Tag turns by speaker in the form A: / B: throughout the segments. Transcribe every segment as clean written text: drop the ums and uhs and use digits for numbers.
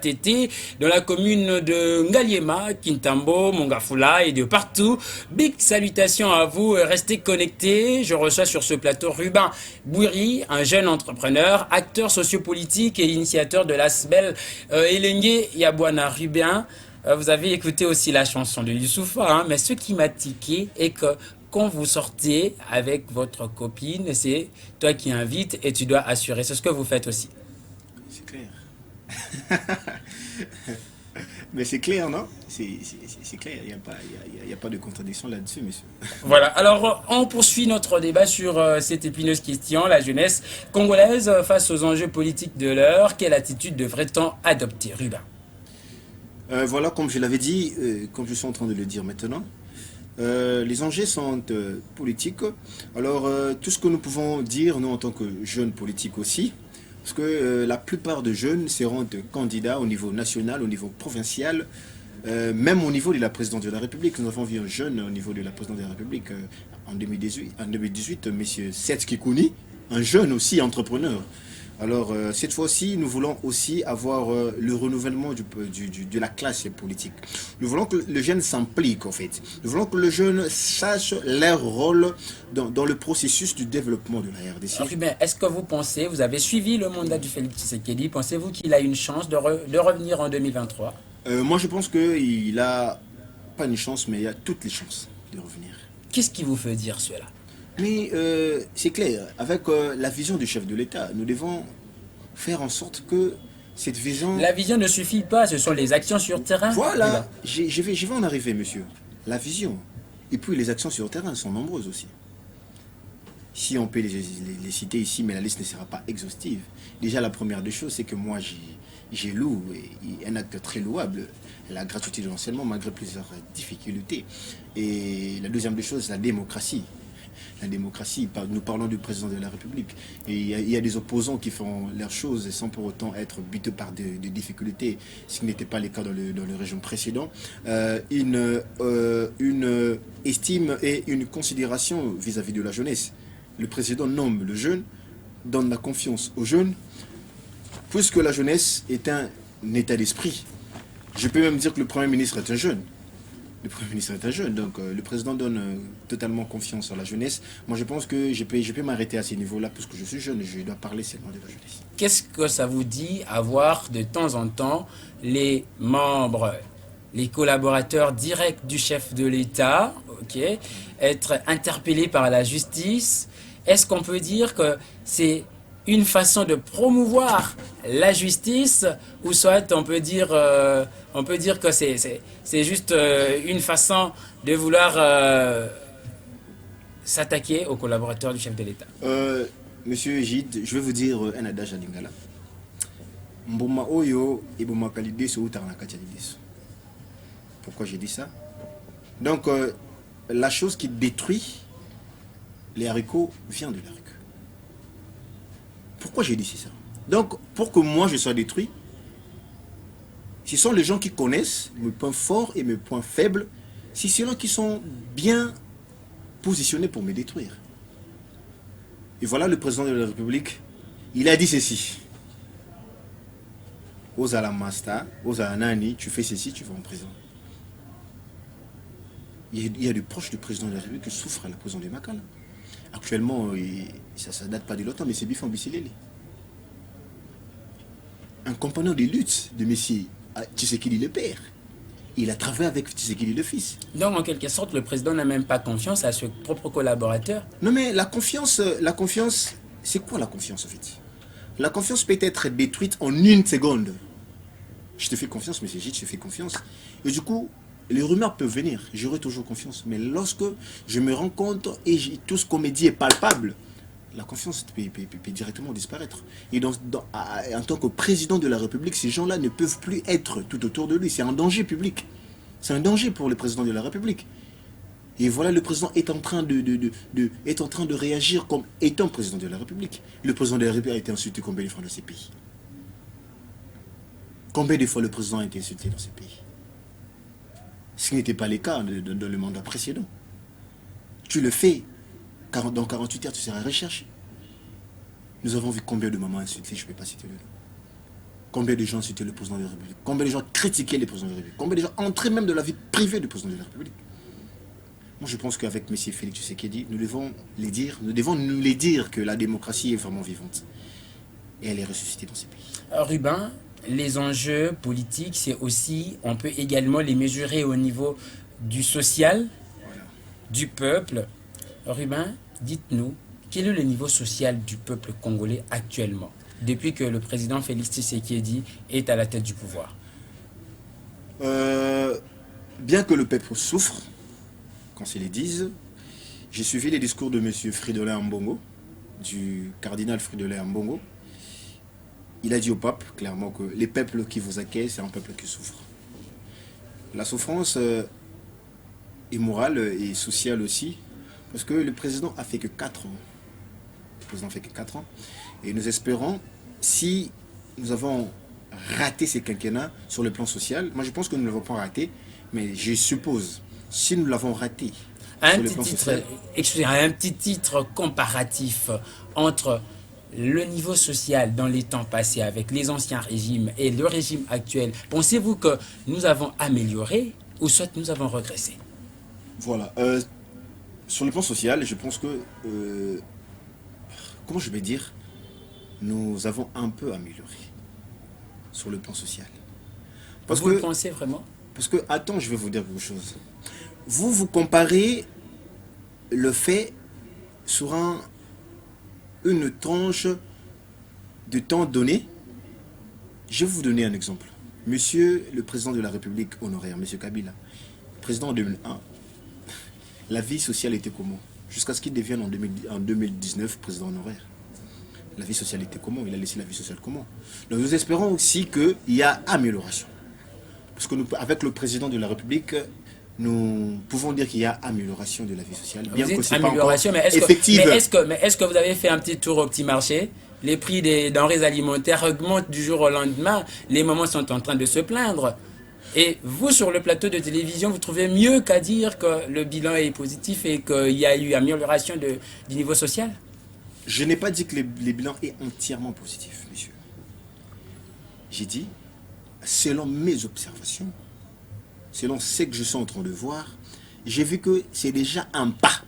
A: Matete, dans la commune de Ngaliema, Kintambo, Mongafula et de partout. Big salutations à vous, restez connectés. Je reçois sur ce plateau Ruben Bouiri, un jeune entrepreneur, acteur sociopolitique et initiateur de l'ASBEL Elengue Yabouana. Ruben, vous avez écouté aussi la chanson de Youssoufa, hein, mais ce qui m'a tiqué est que quand vous sortez avec votre copine, c'est toi qui invites et tu dois assurer. C'est ce que vous faites aussi.
B: C'est clair. Mais c'est clair, non? C'est clair, il n'y a, pas- y a pas de contradiction là-dessus, monsieur.
A: Voilà, alors on poursuit notre débat sur cette épineuse question, la jeunesse congolaise face aux enjeux politiques de l'heure. Quelle attitude devrait-on adopter, Ruben?
B: Voilà, comme je l'avais dit, comme je suis en train de le dire maintenant, les enjeux sont politiques. Alors, tout ce que nous pouvons dire, nous en tant que jeunes politiques aussi, parce que la plupart des jeunes seront candidats au niveau national, au niveau provincial, même au niveau de la présidence de la République. Nous avons vu un jeune au niveau de la présidence de la République en 2018, M. Seth Kikouni, un jeune aussi entrepreneur. Alors, cette fois-ci, nous voulons aussi avoir le renouvellement de la classe politique. Nous voulons que le jeune s'implique, en fait. Nous voulons que le jeune sache leur rôle dans le processus du développement de la RDC.
A: Ruben, est-ce que vous pensez, vous avez suivi le mandat du Félix Tshisekedi, pensez-vous qu'il a une chance de revenir en 2023?
B: Moi, je pense qu'il a pas une chance, mais il a toutes les chances de revenir.
A: Qu'est-ce qui vous fait dire cela?
B: Mais c'est clair, avec la vision du chef de l'État, nous devons faire en sorte que cette vision...
A: La vision ne suffit pas, ce sont les actions sur terrain, Ruben.
B: Voilà, je vais en arriver, monsieur. La vision. Et puis les actions sur le terrain sont nombreuses aussi. Si on peut les citer ici, mais la liste ne sera pas exhaustive. Déjà, la première des choses, c'est que moi, j'ai loué un acte très louable, la gratuité de l'enseignement, malgré plusieurs difficultés. Et la deuxième des choses, la démocratie. La démocratie, nous parlons du président de la République. Et il y a des opposants qui font leurs choses sans pour autant être butés par des difficultés, ce qui n'était pas le cas dans le régime précédent. Une estime et une considération vis-à-vis de la jeunesse. Le président nomme le jeune, donne la confiance aux jeunes, puisque la jeunesse est un état d'esprit. Je peux même dire que le Premier ministre est un jeune. Le Premier ministre est un jeune, donc le président donne totalement confiance à la jeunesse. Moi, je pense que je peux m'arrêter à ce niveau-là, puisque je suis jeune et je dois parler seulement de la jeunesse.
A: Qu'est-ce que ça vous dit avoir de temps en temps les membres, les collaborateurs directs du chef de l'État, ok, être interpellés par la justice? Est-ce qu'on peut dire que c'est une façon de promouvoir la justice ou soit on peut dire que c'est juste une façon de vouloir s'attaquer aux collaborateurs du chef de l'État?
B: Monsieur Gide, je vais vous dire un adage à Lingala. Mboma oyo eboma kalideso ou taranakati alideso. Pourquoi j'ai dit ça? Donc, la chose qui détruit les haricots vient de l'haricot. Pourquoi j'ai dit ça? Donc, pour que moi je sois détruit, ce sont les gens qui connaissent mes points forts et mes points faibles. C'est ceux-là qui sont bien positionnés pour me détruire. Et voilà le président de la République, il a dit ceci. Ozala Masta, Ozala Nani, tu fais ceci, tu vas en prison. Il y a des proches du président de la République qui souffrent à la prison de Makala. Actuellement, ça ne date pas de longtemps, mais c'est Bifan Bissileli. Un compagnon de lutte de Messie Tshisekedi le père. Il a travaillé avec Tshisekedi le fils.
A: Donc, en quelque sorte, le président n'a même pas confiance à ses propres collaborateurs.
B: Non, mais la confiance, c'est quoi la confiance en fait? La confiance peut être détruite en une seconde. Je te fais confiance, monsieur Gide, je te fais confiance. Et du coup, les rumeurs peuvent venir, j'aurai toujours confiance. Mais lorsque je me rends compte et tout ce qu'on me dit est palpable, la confiance peut directement disparaître. Et en tant que président de la République, ces gens-là ne peuvent plus être tout autour de lui. C'est un danger public. C'est un danger pour le président de la République. Et voilà, le président est en train de réagir comme étant président de la République. Le président de la République a été insulté combien de fois dans ces pays? Combien de fois le président a été insulté dans ces pays? Ce qui n'était pas le cas dans le mandat précédent. Tu le fais, dans 48 heures, tu seras recherché. Nous avons vu combien de mamans insultées, je ne peux pas citer le nom. Combien de gens citaient le président de la République? Combien de gens critiquaient le président de la République? Combien de gens entraient même de la vie privée du président de la République? Moi, je pense qu'avec M. Félix Tshisekedi, nous devons nous les dire que la démocratie est vraiment vivante. Et elle est ressuscitée dans ces pays.
A: Ruben, les enjeux politiques, c'est aussi, on peut également les mesurer au niveau du social,
B: Voilà.
A: du peuple. Ruben, dites-nous, quel est le niveau social du peuple congolais actuellement, depuis que le président Félix Tshisekedi est à la tête du pouvoir?
B: Bien que le peuple souffre, quand ils les disent, j'ai suivi les discours de M. Fridolin Ambongo, du cardinal Fridolin Ambongo. Il a dit au pape, clairement, que les peuples qui vous accueillent, c'est un peuple qui souffre. La souffrance est morale et sociale aussi, parce que le président a fait que 4 ans. Le président a fait que 4 ans. Et nous espérons, si nous avons raté ces quinquennats sur le plan social, moi je pense que nous ne l'avons pas raté, mais je suppose, si nous l'avons raté sur le plan social...
A: Excusez-moi, un petit titre comparatif entre le niveau social dans les temps passés avec les anciens régimes et le régime actuel. Pensez-vous que nous avons amélioré ou soit nous avons régressé?
B: Voilà. Sur le plan social, je pense que... comment je vais dire? Nous avons un peu amélioré sur le plan social.
A: Vous le pensez vraiment?
B: Parce que, attends, je vais vous dire quelque chose. Vous comparez le fait sur une tranche de temps donné. Je vais vous donner un exemple. Monsieur le président de la République honoraire, monsieur Kabila, président en 2001, la vie sociale était comment? Jusqu'à ce qu'il devienne en 2019 président honoraire. La vie sociale était comment? Il a laissé la vie sociale comment? Donc nous espérons aussi qu'il y a amélioration. Parce que nous, avec le président de la République, nous pouvons dire qu'il y a amélioration de la vie sociale.
A: Bien que c'est amélioration, mais est-ce que vous avez fait un petit tour au petit marché? Les prix des denrées alimentaires augmentent du jour au lendemain. Les mamans sont en train de se plaindre. Et vous, sur le plateau de télévision, vous trouvez mieux qu'à dire que le bilan est positif et qu'il y a eu amélioration du niveau social?
B: Je n'ai pas dit que le bilan est entièrement positif, monsieur. J'ai dit, selon mes observations, selon ce que je suis en train de voir, j'ai vu que c'est déjà un pas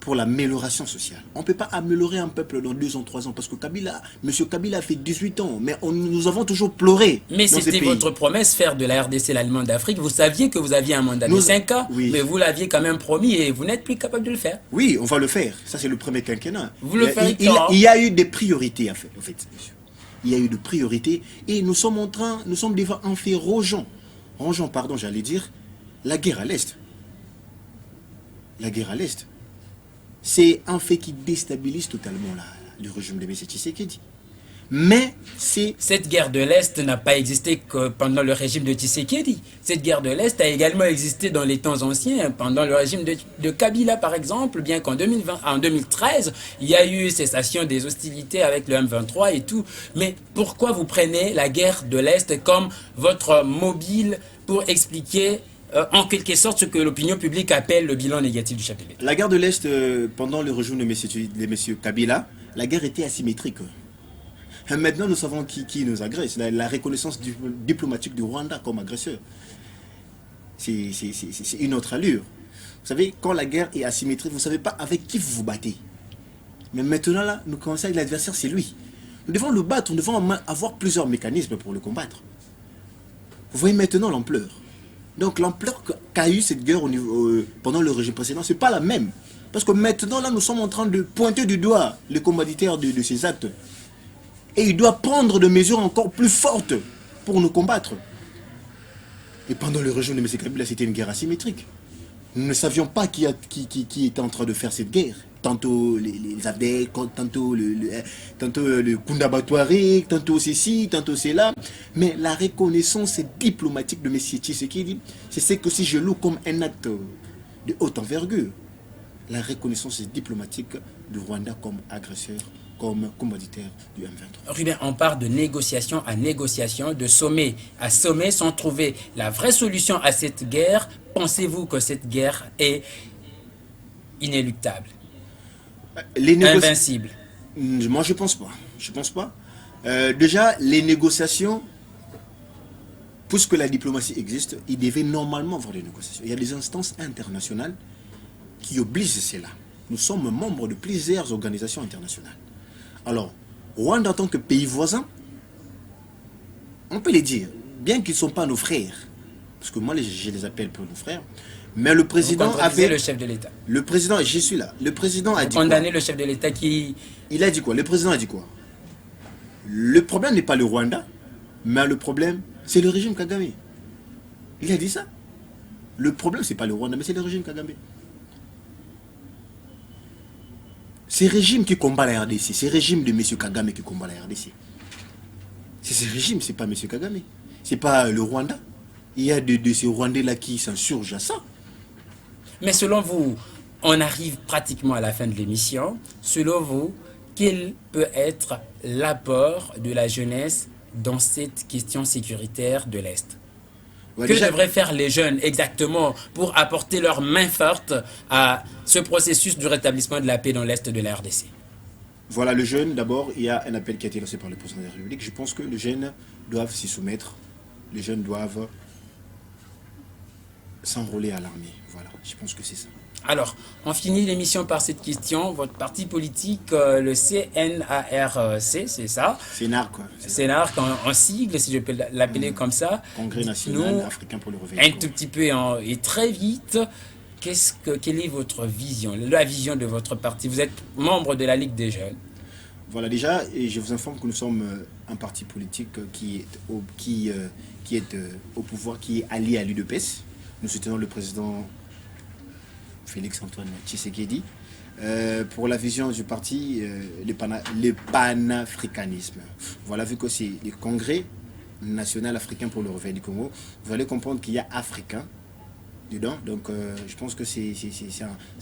B: pour l'amélioration sociale. On ne peut pas améliorer un peuple dans 2 ans, 3 ans, parce que M. Kabila a fait 18 ans, mais nous avons toujours pleuré.
A: Mais c'était votre promesse, faire de la RDC l'allemande d'Afrique. Vous saviez que vous aviez un mandat de 5 ans, oui. Mais vous l'aviez quand même promis et vous n'êtes plus capable de le faire.
B: Oui, on va le faire. Ça, c'est le premier quinquennat.
A: Vous le faites
B: il y a eu des priorités, en fait, monsieur. Il y a eu des priorités et nous sommes devant en faire rangeant, pardon, j'allais dire, la guerre à l'Est. La guerre à l'Est. C'est un fait qui déstabilise totalement le régime de M. Tshisekedi. Mais c'est...
A: Cette guerre de l'Est n'a pas existé que pendant le régime de Tshisekedi. Cette guerre de l'Est a également existé dans les temps anciens, pendant le régime de Kabila par exemple, bien qu'en 2013, il y a eu cessation des hostilités avec le M23 et tout. Mais pourquoi vous prenez la guerre de l'Est comme votre mobile pour expliquer en quelque sorte ce que l'opinion publique appelle le bilan négatif du chapitre?
B: La guerre de l'Est, pendant le régime de M. Kabila, la guerre était asymétrique. Maintenant, nous savons qui nous agresse. La reconnaissance diplomatique du Rwanda comme agresseur. C'est une autre allure. Vous savez, quand la guerre est asymétrique, vous ne savez pas avec qui vous vous battez. Mais maintenant, là, nous commençons avec l'adversaire, c'est lui. Nous devons le battre, nous devons avoir plusieurs mécanismes pour le combattre. Vous voyez maintenant l'ampleur. Donc l'ampleur qu'a eu cette guerre pendant le régime précédent, ce n'est pas la même. Parce que maintenant, là, nous sommes en train de pointer du doigt les commanditaires de ces actes. Et il doit prendre des mesures encore plus fortes pour nous combattre. Et pendant le régime de M. Kabila, c'était une guerre asymétrique. Nous ne savions pas qui était en train de faire cette guerre. Tantôt les Abdel, tantôt le Kundabatoiré, tantôt ceci, tantôt cela. Mais la reconnaissance diplomatique de M. Tshisekedi, c'est ce que si je loue comme un acte de haute envergure. La reconnaissance diplomatique du Rwanda comme agresseur, comme commanditaire du M23.
A: Ruben, on part de négociation à négociation, de sommet à sommet, sans trouver la vraie solution à cette guerre. Pensez-vous que cette guerre est inéluctable, invincible?
B: Moi, je pense pas. Je pense pas. Déjà, les négociations, puisque la diplomatie existe, il devait normalement avoir des négociations. Il y a des instances internationales qui obligent cela. Nous sommes membres de plusieurs organisations internationales. Alors, Rwanda en tant que pays voisin, on peut les dire, bien qu'ils ne sont pas nos frères, parce que moi je les appelle pour nos frères, mais le président avait...
A: le chef de l'État.
B: Le président, je suis là, le président a dit quoi?
A: Condamné le chef de l'État qui...
B: Il a dit quoi? Le président a dit quoi? Le problème n'est pas le Rwanda, mais le problème, c'est le régime Kagame. Il a dit ça. Le problème, c'est pas le Rwanda, mais c'est le régime Kagame. C'est le régime qui combat la RDC. C'est le régime de M. Kagame qui combat la RDC. C'est ce régime, c'est pas M. Kagame. C'est pas le Rwanda. Il y a de ces Rwandais-là qui s'insurgent à ça.
A: Mais selon vous, on arrive pratiquement à la fin de l'émission. Selon vous, quel peut être l'apport de la jeunesse dans cette question sécuritaire de l'Est?
B: Ouais,
A: que
B: déjà,
A: devraient faire les jeunes exactement pour apporter leur main forte à ce processus du rétablissement de la paix dans l'Est de la RDC?
B: voilà, le jeune, d'abord, il y a un appel qui a été lancé par le président de la République. Je pense que les jeunes doivent s'y soumettre. Les jeunes doivent s'enrôler à l'armée. Voilà, je pense que c'est ça.
A: Alors, on finit l'émission par cette question. Votre parti politique, le CNARC, c'est ça?
B: CNARC, quoi.
A: CNARC en sigle, si je peux l'appeler comme ça.
B: Congrès national
A: Nous,
B: africain pour le réveil.
A: un tout petit peu et très vite, quelle est votre vision, la vision de votre parti? Vous êtes membre de la Ligue des jeunes.
B: Voilà, déjà, et je vous informe que nous sommes un parti politique qui est au pouvoir, qui est allié à l'UDPS. Nous soutenons le président Félix-Antoine Tshisekedi. Pour la vision du parti, le panafricanisme. Voilà, vu que c'est le Congrès national africain pour le réveil du Congo, vous allez comprendre qu'il y a africain dedans. Donc, je pense que c'est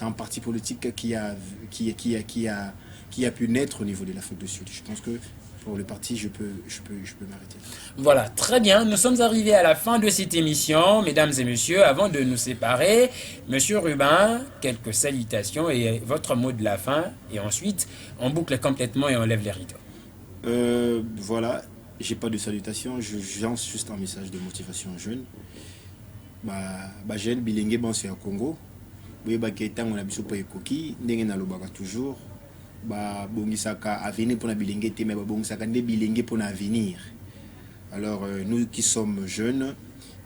B: un parti politique qui a pu naître au niveau de l'Afrique du Sud. Je pense que pour le parti, je peux m'arrêter.
A: Voilà, très bien. Nous sommes arrivés à la fin de cette émission. Mesdames et messieurs, avant de nous séparer, Monsieur Rubin, quelques salutations et votre mot de la fin. Et ensuite, on boucle complètement et on lève les rideaux.
B: Voilà, j'ai pas de salutations. Je lance juste un message de motivation aux jeunes. Jeune bilingue, bon, c'est au Congo. On a toujours. Bongisaka avenir pour la bilingue, mais bongisaka ne bilingue pour l'avenir. Alors nous qui sommes jeunes,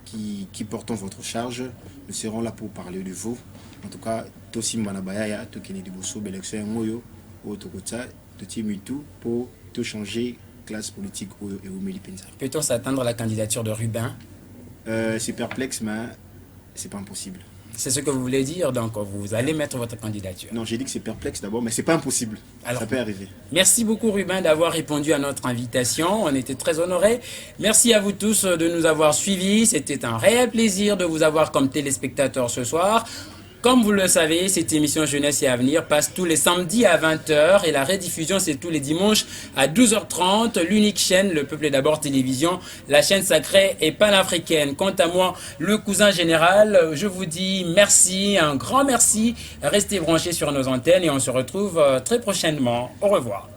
B: qui portons votre charge, nous serons là pour parler de vous. En tout cas, tosi manabaya to kene de bosso élection ngoyo o tokota to timitu pour tout changer classe politique et au milipenza.
A: Peut-on s'attendre à la candidature de Rubin?
B: C'est perplexe, mais c'est pas impossible.
A: C'est ce que vous voulez dire, donc vous allez mettre votre candidature.
B: Non, j'ai dit que c'est perplexe d'abord, mais c'est pas impossible. Alors, ça peut arriver.
A: Merci beaucoup Rubin d'avoir répondu à notre invitation. On était très honorés. Merci à vous tous de nous avoir suivis. C'était un réel plaisir de vous avoir comme téléspectateurs ce soir. Comme vous le savez, cette émission Jeunesse et Avenir passe tous les samedis à 20h et la rediffusion c'est tous les dimanches à 12h30. L'unique chaîne, Le Peuple d'abord télévision, la chaîne sacrée et panafricaine. Quant à moi, le cousin général, je vous dis merci, un grand merci. Restez branchés sur nos antennes et on se retrouve très prochainement. Au revoir.